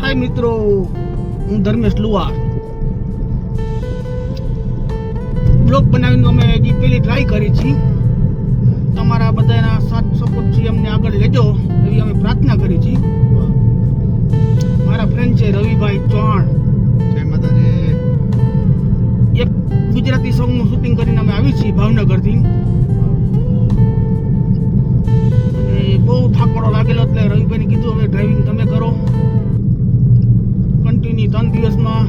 હાય મિત્રો, હું ધર્મેશ લુહાર. બ્લોગ બનાવીને અમે હજી પેલી ટ્રાય કરી છે. તમારા બધાના સાથ સપોર્ટથી અમને આગળ લેજો એવી અમે પ્રાર્થના કરી છે. મારા ફ્રેન્ડ છે રવિભાઈ ચૌહાણ. જય માતાજી. એક ગુજરાતી સોંગનું શૂટિંગ કરીને અમે આવી છીએ ભાવનગરથી. અને બહુ થાકોડો લાગેલો એટલે રવિભાઈને કીધું હવે ડ્રાઇવિંગ તમે કરો. કન્ટિન્યુ 3 દિવસમાં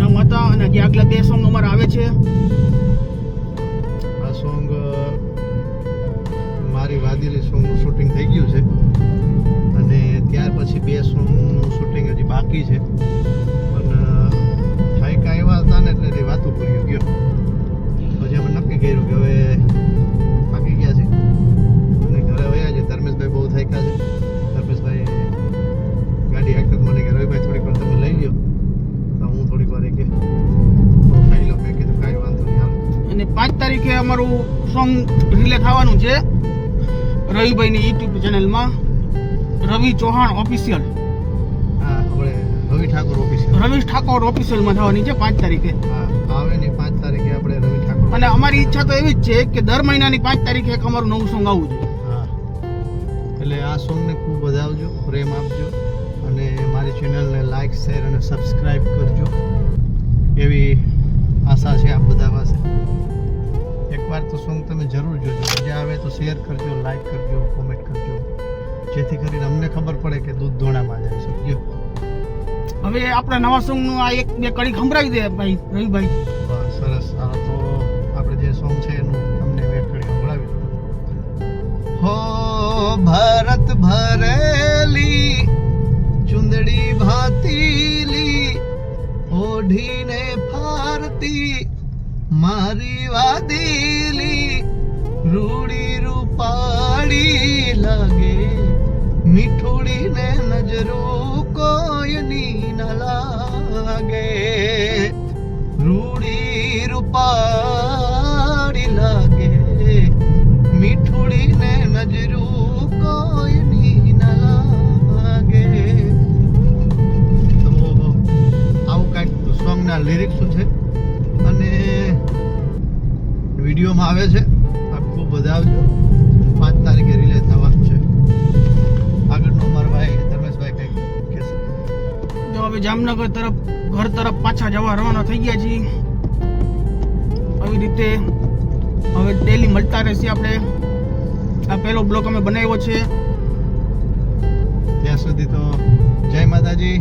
આમ હતા અને હજી આગલા 2 સોંગ અમારા આવે છે. આ સોંગ મારી વાદીલી સોંગનું શૂટિંગ થઈ ગયું છે અને ત્યાર પછી 2 સોંગનું શૂટિંગ હજી બાકી છે. પણ થાયકા એવા હતા ને એટલે એ વાતું કરી ગયો. પછી અમે નક્કી કર્યું કે હવે થાકી ગયા છે અને ઘરે વયા છે. ધર્મેશભાઈ બહુ થાક્યા છે. ધર્મેશભાઈ ગાડી હાંકત મને કે રવિભાઈ થોડીક વાર તમે લઈ લ્યો તો હું થોડીક વાર કે ખાઈ લો. મેં કીધું કાંઈ વાંધો નહીં હાલ. અને 5 તારીખે અમારું સોંગ રિલે થવાનું છે રવિભાઈની યુટ્યુબ ચેનલમાં, રવિ ચૌહાણ ઓફિશિયલ. હા, આપણે રવિ ઠાકોર ઓફિસિયલ. રવિ ઠાકોર ઓફિશિયલમાં થવાની છે 5 તારીખે. હા, આવે ને 5 તારીખે આપણે રવિ ઠાકોર. અને અમારી ઈચ્છા તો એવી જ છે કે દર મહિનાની 5 તારીખે એક અમારું નવું સોંગ આવવું જોઈએ. હા, એટલે આ સોંગને ખૂબ વધાવજો, પ્રેમ આપજો અને મારી ચેનલને લાઈક, શેર અને સબસ્ક્રાઈબ કરજો એવી આશા છે આપ બધા પાસે. એકવાર તો સોંગ તમે જરૂર જોજો. મજા આવે તો શેર કરજો, લાઈક કરજો, કોમેન્ટ કરજો, જેથી કરીને અમને ખબર પડે કે દૂધ ધોણામાં જાય છે. જો હવે આપણા નવા સોંગનું આ 1-2 કડી સંભળાવી દે ભાઈ રવિભાઈ. વાહ, સરસ. આ તો આપણે જે સોંગ છે એનું તમને એક ઘડી સંભળાવી દઉં. હો ભારત ભરેલી ચુંદડી ભાતીલી ઓઢીને ફારતી મારી વાદીલી રૂડી રૂપાડી લાગે મીઠુડી ને નજરું કોઈની ન લાગે. રૂડી રૂપાડી લાગે મીઠુડી ને નજરું કોઈની ન લાગે. તો આવું કાંઈક સોંગના લિરિક્સ છે અને વિડીયોમાં આવે છે. આ ખૂબ વધાવજો. 5 તારીખે રિલીઝ થવાનું છે. આગળનો મારા ભાઈ ધર્મેશભાઈ કંઈક કહેશે. જો હવે જામનગર તરફ ઘર તરફ પાછા જવા રવાના થઈ ગયા છીએ. આવી રીતે હવે ડેલી મળતા રહેશે આપણે. આ પહેલો બ્લોગ અમે બનાવ્યો છે. ત્યાં સુધી તો જય માતાજી.